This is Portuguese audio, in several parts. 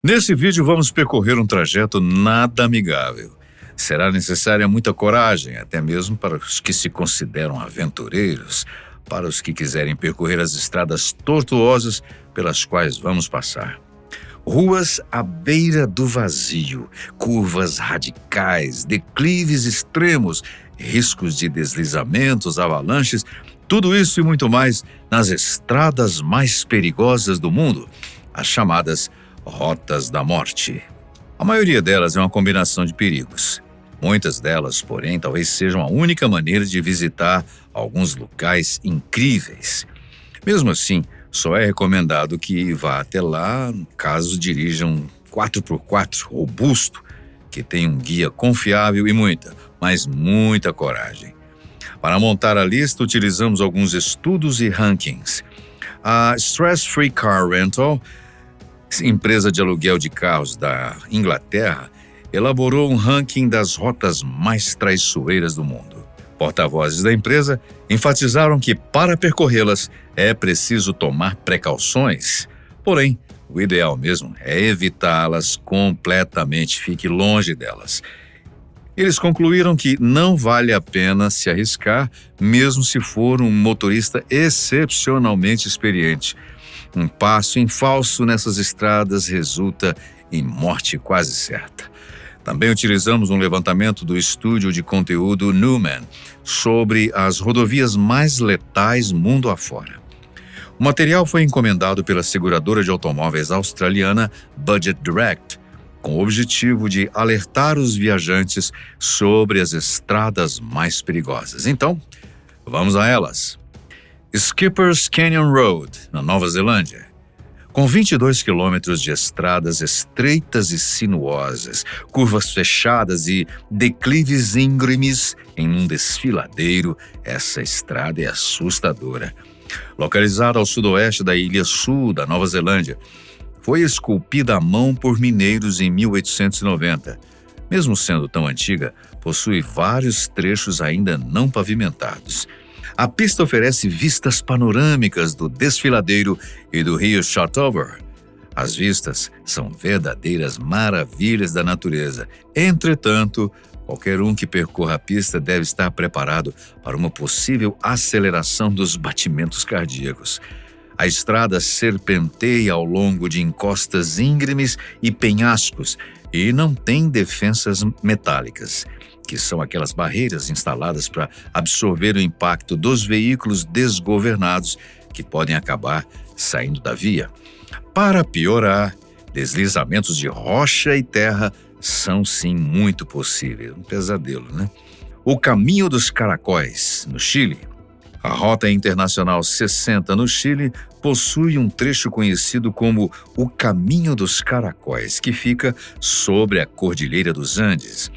Nesse vídeo vamos percorrer um trajeto nada amigável. Será necessária muita coragem, até mesmo para os que se consideram aventureiros, para os que quiserem percorrer as estradas tortuosas pelas quais vamos passar. Ruas à beira do vazio, curvas radicais, declives extremos, riscos de deslizamentos, avalanches, tudo isso e muito mais nas estradas mais perigosas do mundo, as chamadas Rotas da Morte. A maioria delas é uma combinação de perigos. Muitas delas, porém, talvez sejam a única maneira de visitar alguns locais incríveis. Mesmo assim, só é recomendado que vá até lá caso dirija um 4x4 robusto, que tenha um guia confiável e muita, mas muita coragem. Para montar a lista, utilizamos alguns estudos e rankings. A Stress Free Car Rental, empresa de aluguel de carros da Inglaterra, elaborou um ranking das rotas mais traiçoeiras do mundo. Porta-vozes da empresa enfatizaram que, para percorrê-las, é preciso tomar precauções. Porém, o ideal mesmo é evitá-las completamente, fique longe delas. Eles concluíram que não vale a pena se arriscar, mesmo se for um motorista excepcionalmente experiente. Um passo em falso nessas estradas resulta em morte quase certa. Também utilizamos um levantamento do estúdio de conteúdo Newman sobre as rodovias mais letais mundo afora. O material foi encomendado pela seguradora de automóveis australiana Budget Direct, com o objetivo de alertar os viajantes sobre as estradas mais perigosas. Então, vamos a elas. Skipper's Canyon Road, na Nova Zelândia. Com 22 quilômetros de estradas estreitas e sinuosas, curvas fechadas e declives íngremes em um desfiladeiro, essa estrada é assustadora. Localizada ao sudoeste da Ilha Sul da Nova Zelândia, foi esculpida à mão por mineiros em 1890. Mesmo sendo tão antiga, possui vários trechos ainda não pavimentados. A pista oferece vistas panorâmicas do desfiladeiro e do rio Shotover. As vistas são verdadeiras maravilhas da natureza. Entretanto, qualquer um que percorra a pista deve estar preparado para uma possível aceleração dos batimentos cardíacos. A estrada serpenteia ao longo de encostas íngremes e penhascos e não tem defensas metálicas, que são aquelas barreiras instaladas para absorver o impacto dos veículos desgovernados que podem acabar saindo da via. Para piorar, deslizamentos de rocha e terra são sim muito possíveis. Um pesadelo, né? O Caminho dos Caracóis, no Chile. A Rota Internacional 60 no Chile possui um trecho conhecido como o Caminho dos Caracóis, que fica sobre a Cordilheira dos Andes.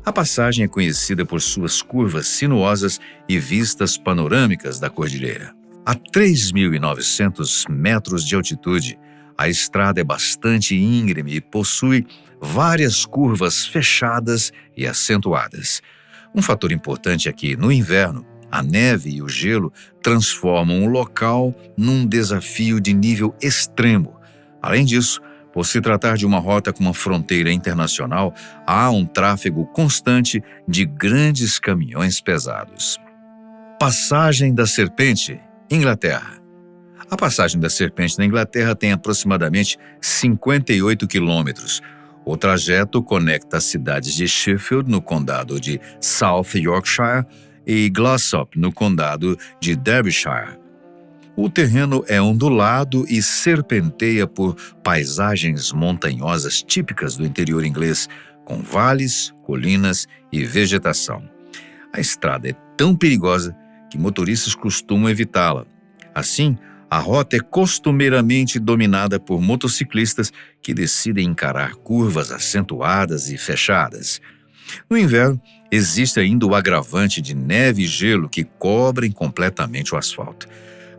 A passagem é conhecida por suas curvas sinuosas e vistas panorâmicas da cordilheira. A 3.900 metros de altitude, a estrada é bastante íngreme e possui várias curvas fechadas e acentuadas. Um fator importante é que, no inverno, a neve e o gelo transformam o local num desafio de nível extremo. Além disso, por se tratar de uma rota com uma fronteira internacional, há um tráfego constante de grandes caminhões pesados. Passagem da Serpente, Inglaterra. A Passagem da Serpente na Inglaterra tem aproximadamente 58 quilômetros. O trajeto conecta as cidades de Sheffield, no condado de South Yorkshire, e Glossop, no condado de Derbyshire. O terreno é ondulado e serpenteia por paisagens montanhosas típicas do interior inglês, com vales, colinas e vegetação. A estrada é tão perigosa que motoristas costumam evitá-la. Assim, a rota é costumeiramente dominada por motociclistas que decidem encarar curvas acentuadas e fechadas. No inverno, existe ainda o agravante de neve e gelo que cobrem completamente o asfalto.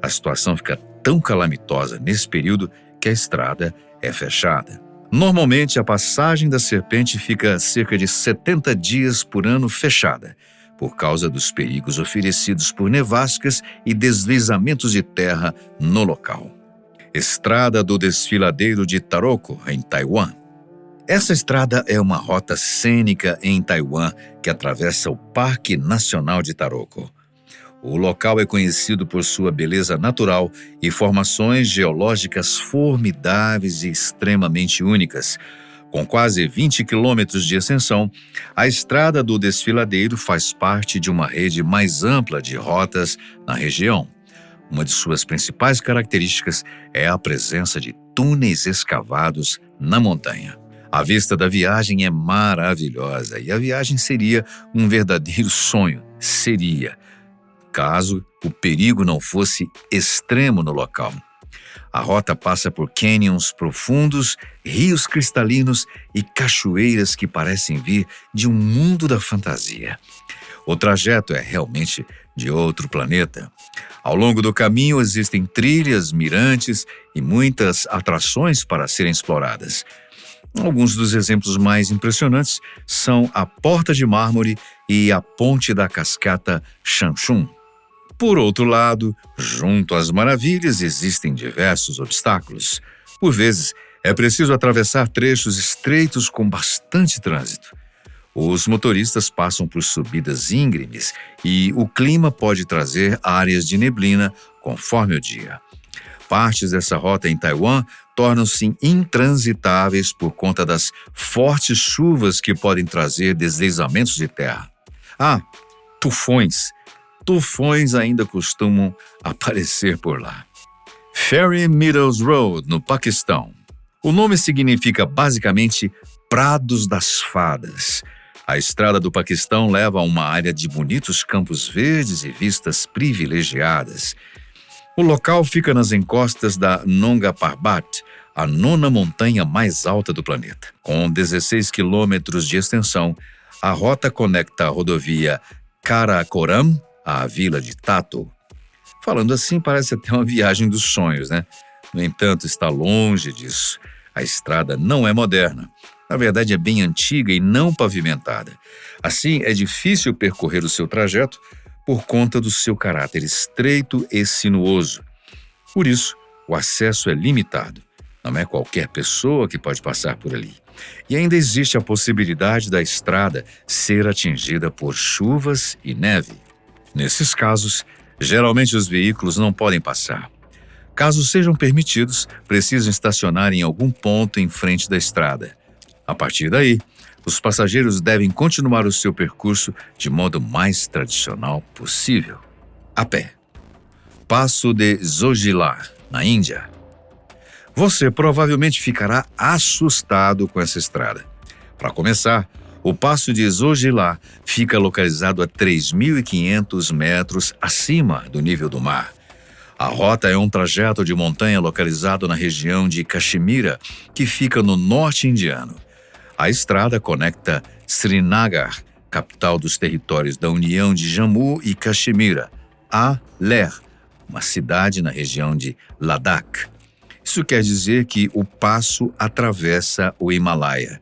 A situação fica tão calamitosa nesse período que a estrada é fechada. Normalmente, a Passagem da Serpente fica cerca de 70 dias por ano fechada, por causa dos perigos oferecidos por nevascas e deslizamentos de terra no local. Estrada do Desfiladeiro de Taroko, em Taiwan. Essa estrada é uma rota cênica em Taiwan que atravessa o Parque Nacional de Taroko. O local é conhecido por sua beleza natural e formações geológicas formidáveis e extremamente únicas. Com quase 20 quilômetros de extensão, a Estrada do Desfiladeiro faz parte de uma rede mais ampla de rotas na região. Uma de suas principais características é a presença de túneis escavados na montanha. A vista da viagem é maravilhosa e a viagem seria um verdadeiro sonho. Caso o perigo não fosse extremo no local. A rota passa por cânions profundos, rios cristalinos e cachoeiras que parecem vir de um mundo da fantasia. O trajeto é realmente de outro planeta. Ao longo do caminho existem trilhas, mirantes e muitas atrações para serem exploradas. Alguns dos exemplos mais impressionantes são a Porta de Mármore e a Ponte da Cascata Shanshun. Por outro lado, junto às maravilhas existem diversos obstáculos. Por vezes, é preciso atravessar trechos estreitos com bastante trânsito. Os motoristas passam por subidas íngremes e o clima pode trazer áreas de neblina conforme o dia. Partes dessa rota em Taiwan tornam-se intransitáveis por conta das fortes chuvas que podem trazer deslizamentos de terra. Tufões. Tufões ainda costumam aparecer por lá. Fairy Meadows Road, no Paquistão. O nome significa basicamente Prados das Fadas. A estrada do Paquistão leva a uma área de bonitos campos verdes e vistas privilegiadas. O local fica nas encostas da Nanga Parbat, a 9ª montanha mais alta do planeta. Com 16 quilômetros de extensão, a rota conecta a rodovia Karakoram à vila de Tato. Falando assim, parece até uma viagem dos sonhos, né? No entanto, está longe disso. A estrada não é moderna. Na verdade, é bem antiga e não pavimentada. Assim, é difícil percorrer o seu trajeto por conta do seu caráter estreito e sinuoso. Por isso, o acesso é limitado. Não é qualquer pessoa que pode passar por ali. E ainda existe a possibilidade da estrada ser atingida por chuvas e neve. Nesses casos, geralmente os veículos não podem passar. Caso sejam permitidos, precisam estacionar em algum ponto em frente da estrada. A partir daí, os passageiros devem continuar o seu percurso de modo mais tradicional possível, a pé. Passo de Zojila, na Índia. Você provavelmente ficará assustado com essa estrada. Para começar, o Passo de Zojila fica localizado a 3.500 metros acima do nível do mar. A rota é um trajeto de montanha localizado na região de Caxemira, que fica no norte indiano. A estrada conecta Srinagar, capital dos territórios da União de Jammu e Caxemira, a Leh, uma cidade na região de Ladakh. Isso quer dizer que o passo atravessa o Himalaia.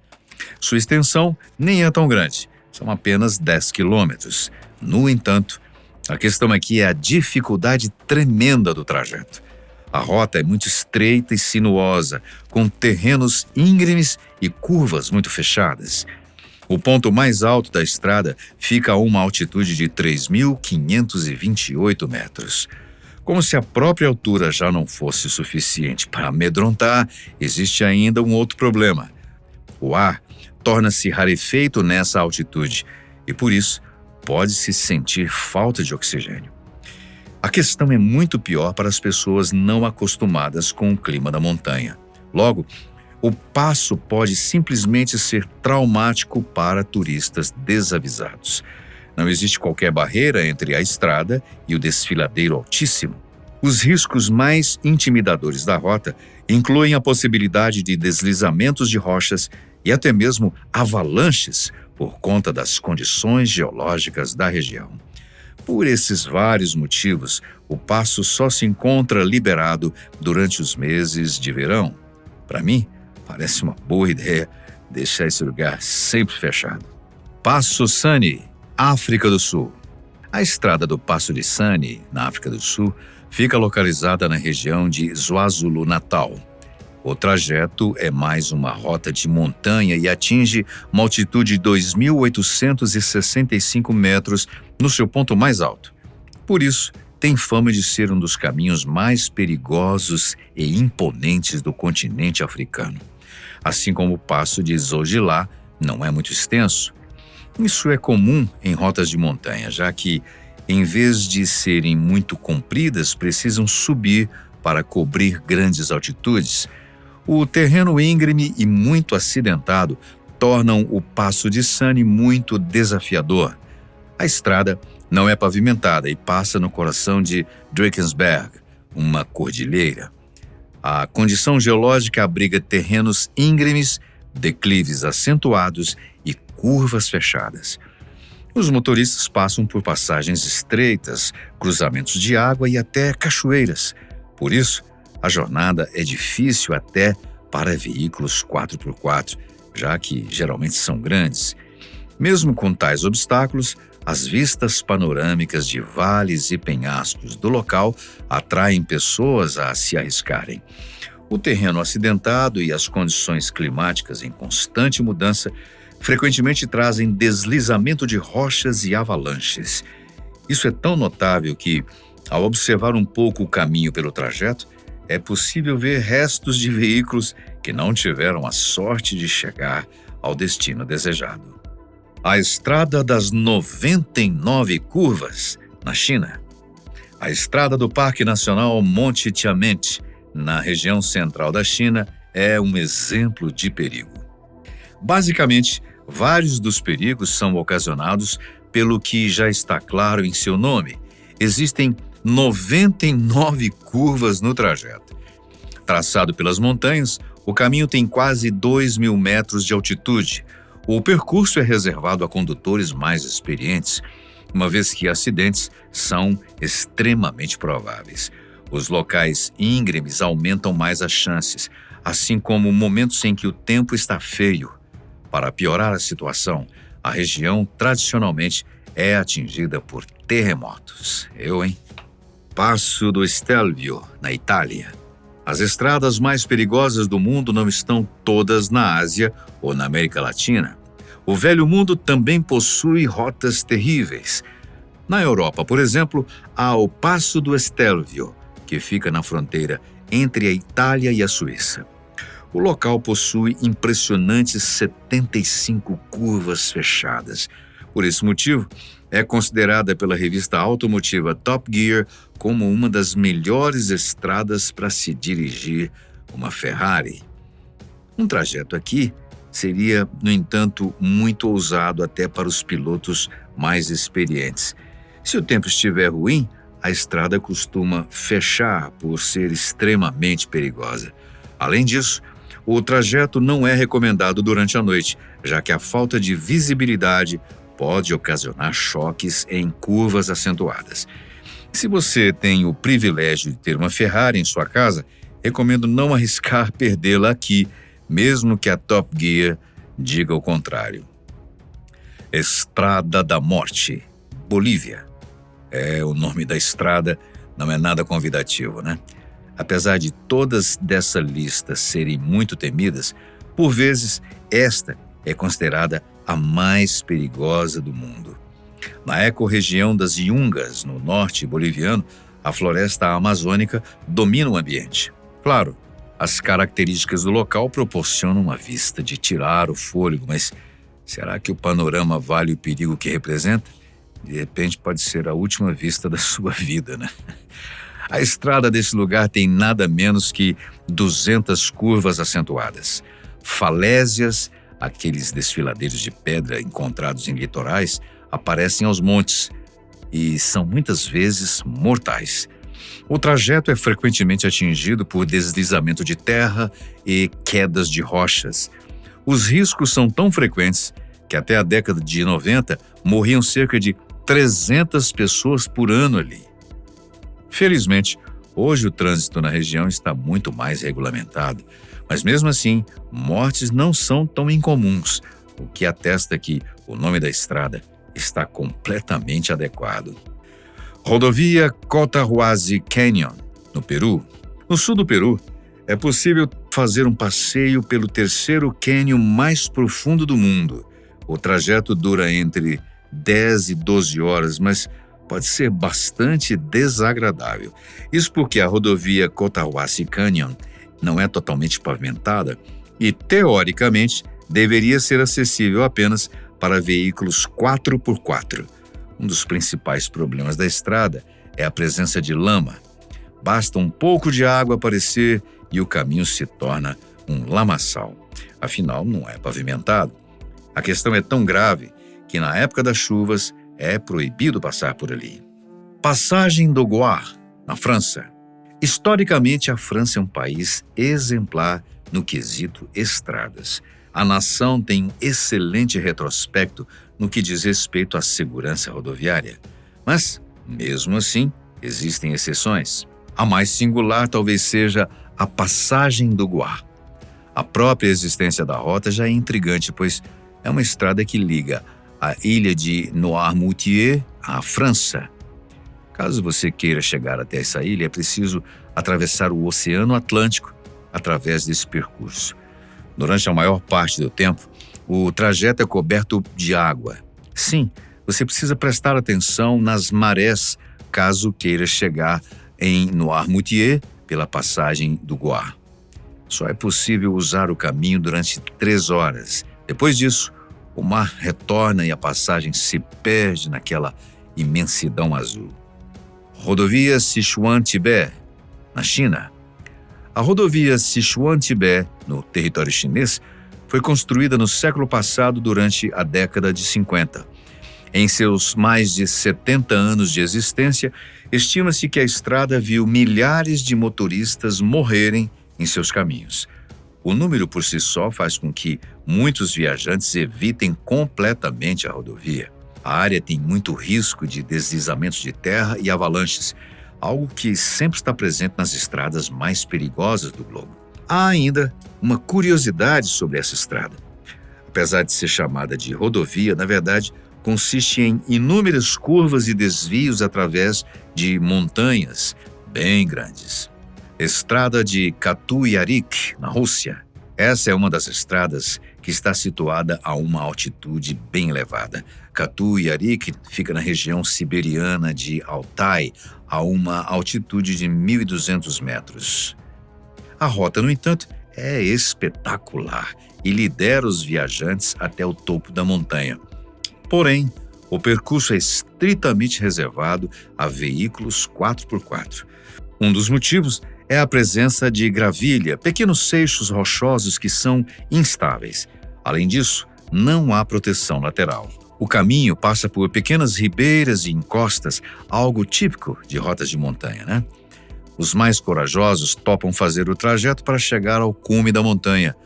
Sua extensão nem é tão grande, são apenas 10 quilômetros. No entanto, a questão aqui é a dificuldade tremenda do trajeto. A rota é muito estreita e sinuosa, com terrenos íngremes e curvas muito fechadas. O ponto mais alto da estrada fica a uma altitude de 3.528 metros. Como se a própria altura já não fosse suficiente para amedrontar, existe ainda um outro problema. O ar torna-se rarefeito nessa altitude e, por isso, pode-se sentir falta de oxigênio. A questão é muito pior para as pessoas não acostumadas com o clima da montanha. Logo, o passo pode simplesmente ser traumático para turistas desavisados. Não existe qualquer barreira entre a estrada e o desfiladeiro altíssimo. Os riscos mais intimidadores da rota incluem a possibilidade de deslizamentos de rochas e até mesmo avalanches por conta das condições geológicas da região. Por esses vários motivos, o passo só se encontra liberado durante os meses de verão. Para mim, parece uma boa ideia deixar esse lugar sempre fechado. Passo Sani, África do Sul. A estrada do Passo de Sani, na África do Sul, Fica localizada na região de KwaZulu-Natal. O trajeto é mais uma rota de montanha e atinge uma altitude de 2.865 metros no seu ponto mais alto. Por isso, tem fama de ser um dos caminhos mais perigosos e imponentes do continente africano. Assim como o passo de Zojilá não é muito extenso. Isso é comum em rotas de montanha, já que, em vez de serem muito compridas, precisam subir para cobrir grandes altitudes. O terreno íngreme e muito acidentado tornam o Passo de Sane muito desafiador. A estrada não é pavimentada e passa no coração de Drakensberg, uma cordilheira. A condição geológica abriga terrenos íngremes, declives acentuados e curvas fechadas. Os motoristas passam por passagens estreitas, cruzamentos de água e até cachoeiras. Por isso, a jornada é difícil até para veículos 4x4, já que geralmente são grandes. Mesmo com tais obstáculos, as vistas panorâmicas de vales e penhascos do local atraem pessoas a se arriscarem. O terreno acidentado e as condições climáticas em constante mudança frequentemente trazem deslizamento de rochas e avalanches. Isso é tão notável que, ao observar um pouco o caminho pelo trajeto, é possível ver restos de veículos que não tiveram a sorte de chegar ao destino desejado. A Estrada das 99 Curvas, na China. A estrada do Parque Nacional Monte Tianmen, na região central da China, é um exemplo de perigo. Basicamente, vários dos perigos são ocasionados pelo que já está claro em seu nome. Existem 99 curvas no trajeto. Traçado pelas montanhas, o caminho tem quase 2.000 metros de altitude. O percurso é reservado a condutores mais experientes, uma vez que acidentes são extremamente prováveis. Os locais íngremes aumentam mais as chances, assim como momentos em que o tempo está feio. Para piorar a situação, a região tradicionalmente é atingida por terremotos. Passo do Stelvio, na Itália. As estradas mais perigosas do mundo não estão todas na Ásia ou na América Latina. O Velho Mundo também possui rotas terríveis. Na Europa, por exemplo, há o Passo do Stelvio, que fica na fronteira entre a Itália e a Suíça. O local possui impressionantes 75 curvas fechadas. Por esse motivo, é considerada pela revista automotiva Top Gear como uma das melhores estradas para se dirigir uma Ferrari. Um trajeto aqui seria, no entanto, muito ousado até para os pilotos mais experientes. Se o tempo estiver ruim, a estrada costuma fechar por ser extremamente perigosa. Além disso, o trajeto não é recomendado durante a noite, já que a falta de visibilidade pode ocasionar choques em curvas acentuadas. Se você tem o privilégio de ter uma Ferrari em sua casa, recomendo não arriscar perdê-la aqui, mesmo que a Top Gear diga o contrário. Estrada da Morte, Bolívia. O nome da estrada não é nada convidativo, né? Apesar de todas dessa lista serem muito temidas, por vezes esta é considerada a mais perigosa do mundo. Na ecorregião das Yungas, no norte boliviano, a floresta amazônica domina o ambiente. Claro, as características do local proporcionam uma vista de tirar o fôlego, mas será que o panorama vale o perigo que representa? De repente pode ser a última vista da sua vida, né? A estrada desse lugar tem nada menos que 200 curvas acentuadas. Falésias, aqueles desfiladeiros de pedra encontrados em litorais, aparecem aos montes e são muitas vezes mortais. O trajeto é frequentemente atingido por deslizamento de terra e quedas de rochas. Os riscos são tão frequentes que até a década de 90 morriam cerca de 300 pessoas por ano ali. Felizmente, hoje o trânsito na região está muito mais regulamentado, mas mesmo assim, mortes não são tão incomuns, o que atesta que o nome da estrada está completamente adequado. Rodovia Cotahuasi Canyon, no Peru. No sul do Peru, é possível fazer um passeio pelo terceiro cânion mais profundo do mundo. O trajeto dura entre 10 e 12 horas, mas pode ser bastante desagradável. Isso porque a rodovia Cotahuasi Canyon não é totalmente pavimentada e, teoricamente, deveria ser acessível apenas para veículos 4x4. Um dos principais problemas da estrada é a presença de lama. Basta um pouco de água aparecer e o caminho se torna um lamaçal. Afinal, não é pavimentado. A questão é tão grave que na época das chuvas é proibido passar por ali. Passagem do Goar, na França. Historicamente, a França é um país exemplar no quesito estradas. A nação tem um excelente retrospecto no que diz respeito à segurança rodoviária. Mas, mesmo assim, existem exceções. A mais singular talvez seja a Passagem do Goar. A própria existência da rota já é intrigante, pois é uma estrada que liga a ilha de Noirmoutier à França. Caso você queira chegar até essa ilha, é preciso atravessar o Oceano Atlântico através desse percurso. Durante a maior parte do tempo, o trajeto é coberto de água. Sim, você precisa prestar atenção nas marés caso queira chegar em Noirmoutier pela Passagem do Goar. Só é possível usar o caminho durante 3 horas. Depois disso, o mar retorna e a passagem se perde naquela imensidão azul. Rodovia Sichuan-Tibete, na China. A rodovia Sichuan-Tibete, no território chinês, foi construída no século passado durante a década de 50. Em seus mais de 70 anos de existência, estima-se que a estrada viu milhares de motoristas morrerem em seus caminhos. O número por si só faz com que muitos viajantes evitem completamente a rodovia. A área tem muito risco de deslizamentos de terra e avalanches, algo que sempre está presente nas estradas mais perigosas do globo. Há ainda uma curiosidade sobre essa estrada. Apesar de ser chamada de rodovia, na verdade, consiste em inúmeras curvas e desvios através de montanhas bem grandes. Estrada de Katu-Yarik, na Rússia. Essa é uma das estradas que está situada a uma altitude bem elevada. Katu-Yarik fica na região siberiana de Altai, a uma altitude de 1.200 metros. A rota, no entanto, é espetacular e lidera os viajantes até o topo da montanha. Porém, o percurso é estritamente reservado a veículos 4x4. Um dos motivos é a presença de gravilha, pequenos seixos rochosos que são instáveis. Além disso, não há proteção lateral. O caminho passa por pequenas ribeiras e encostas, algo típico de rotas de montanha, né? Os mais corajosos topam fazer o trajeto para chegar ao cume da montanha.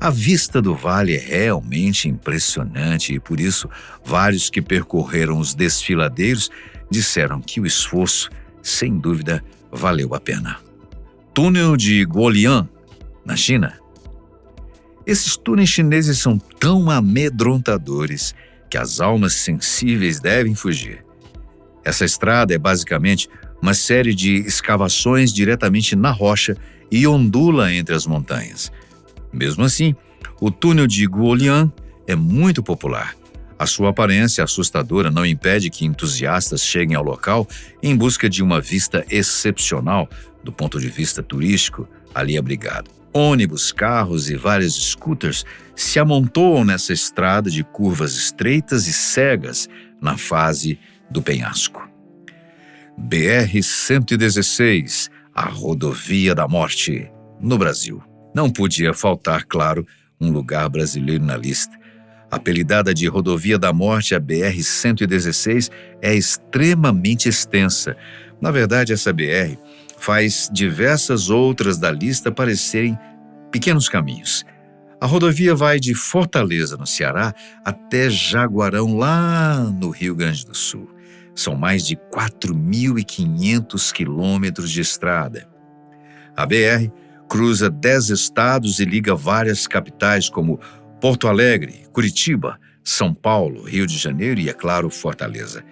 A vista do vale é realmente impressionante e, por isso, vários que percorreram os desfiladeiros disseram que o esforço, sem dúvida, valeu a pena. Túnel de Guolian, na China. Esses túneis chineses são tão amedrontadores que as almas sensíveis devem fugir. Essa estrada é basicamente uma série de escavações diretamente na rocha e ondula entre as montanhas. Mesmo assim, o túnel de Guolian é muito popular. A sua aparência assustadora não impede que entusiastas cheguem ao local em busca de uma vista excepcional do ponto de vista turístico ali abrigado. Ônibus, carros e vários scooters se amontoam nessa estrada de curvas estreitas e cegas na fase do penhasco. BR-116, a rodovia da morte, no Brasil. Não podia faltar, claro, um lugar brasileiro na lista. Apelidada de Rodovia da Morte, a BR-116 é extremamente extensa. Na verdade, essa BR faz diversas outras da lista parecerem pequenos caminhos. A rodovia vai de Fortaleza, no Ceará, até Jaguarão, lá no Rio Grande do Sul. São mais de 4.500 quilômetros de estrada. A BR cruza 10 estados e liga várias capitais como Porto Alegre, Curitiba, São Paulo, Rio de Janeiro e, é claro, Fortaleza.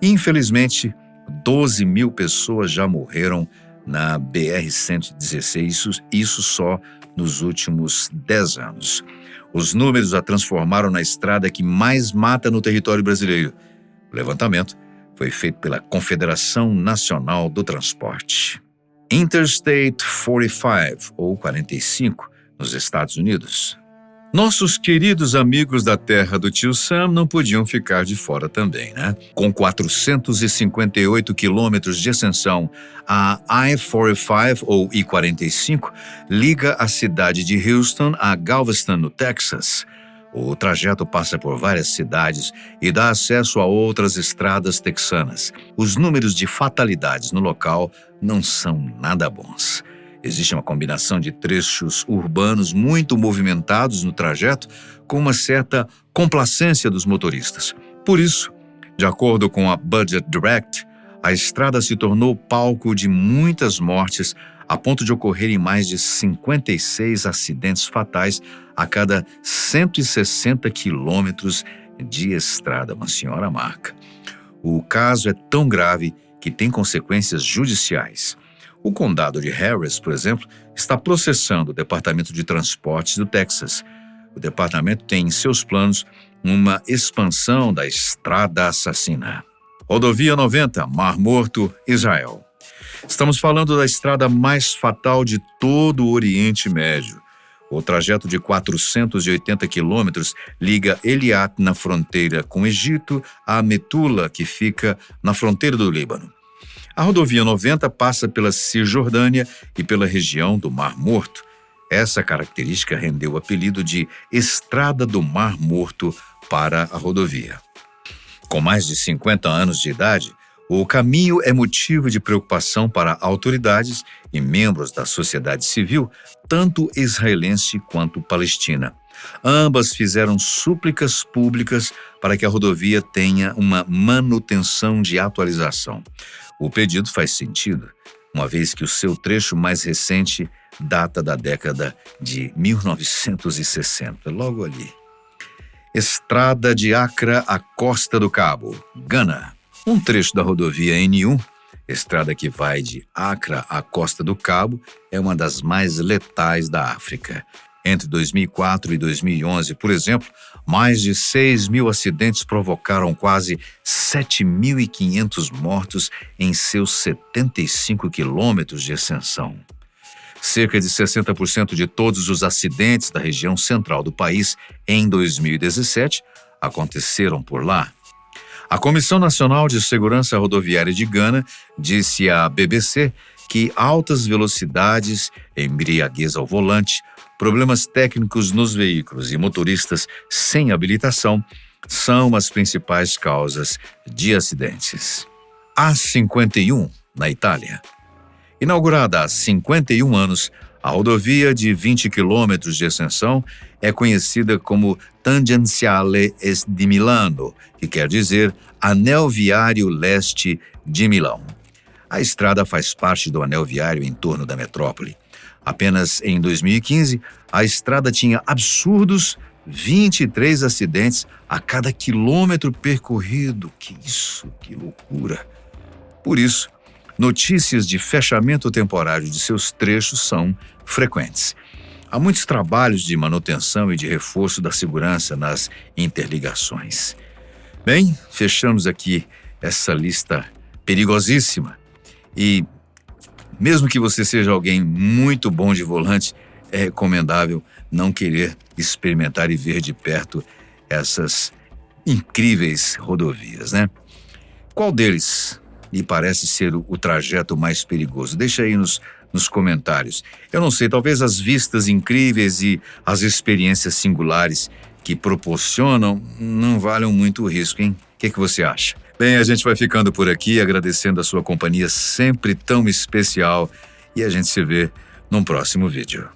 Infelizmente, 12 mil pessoas já morreram na BR-116, isso só nos últimos 10 anos. Os números a transformaram na estrada que mais mata no território brasileiro. O levantamento foi feito pela Confederação Nacional do Transporte. Interstate 45, ou 45, nos Estados Unidos. Nossos queridos amigos da terra do tio Sam não podiam ficar de fora também, né? Com 458 quilômetros de extensão, a I-45, ou I-45, liga a cidade de Houston a Galveston, no Texas. O trajeto passa por várias cidades e dá acesso a outras estradas texanas. Os números de fatalidades no local não são nada bons. Existe uma combinação de trechos urbanos muito movimentados no trajeto, com uma certa complacência dos motoristas. Por isso, de acordo com a Budget Direct, a estrada se tornou palco de muitas mortes, a ponto de ocorrerem mais de 56 acidentes fatais a cada 160 quilômetros de estrada, uma senhora marca. O caso é tão grave que tem consequências judiciais. O condado de Harris, por exemplo, está processando o Departamento de Transportes do Texas. O departamento tem em seus planos uma expansão da Estrada Assassina. Rodovia 90, Mar Morto, Israel. Estamos falando da estrada mais fatal de todo o Oriente Médio. O trajeto de 480 quilômetros liga Eliat, na fronteira com o Egito, a Metula, que fica na fronteira do Líbano. A rodovia 90 passa pela Cisjordânia e pela região do Mar Morto. Essa característica rendeu o apelido de Estrada do Mar Morto para a rodovia. Com mais de 50 anos de idade, o caminho é motivo de preocupação para autoridades e membros da sociedade civil, tanto israelense quanto palestina. Ambas fizeram súplicas públicas para que a rodovia tenha uma manutenção de atualização. O pedido faz sentido, uma vez que o seu trecho mais recente data da década de 1960, logo ali. Estrada de Accra à Costa do Cabo, Gana. Um trecho da rodovia N1, estrada que vai de Accra à Costa do Cabo, é uma das mais letais da África. Entre 2004 e 2011, por exemplo, mais de 6 mil acidentes provocaram quase 7.500 mortos em seus 75 quilômetros de extensão. Cerca de 60% de todos os acidentes da região central do país em 2017 aconteceram por lá. A Comissão Nacional de Segurança Rodoviária de Gana disse à BBC que altas velocidades, embriaguez ao volante, problemas técnicos nos veículos e motoristas sem habilitação são as principais causas de acidentes. A51, na Itália. Inaugurada há 51 anos, a rodovia de 20 quilômetros de extensão é conhecida como Tangenziale di Milano, que quer dizer Anel Viário Leste de Milão. A estrada faz parte do anel viário em torno da metrópole. Apenas em 2015, a estrada tinha absurdos 23 acidentes a cada quilômetro percorrido. Que isso, que loucura! Por isso, notícias de fechamento temporário de seus trechos são frequentes. Há muitos trabalhos de manutenção e de reforço da segurança nas interligações. Bem, fechamos aqui essa lista perigosíssima e, mesmo que você seja alguém muito bom de volante, é recomendável não querer experimentar e ver de perto essas incríveis rodovias, né? Qual deles lhe parece ser o trajeto mais perigoso? Deixa aí nos comentários. Eu não sei, talvez as vistas incríveis e as experiências singulares que proporcionam não valham muito o risco, hein? O que você acha? Bem, a gente vai ficando por aqui, agradecendo a sua companhia sempre tão especial, e a gente se vê num próximo vídeo.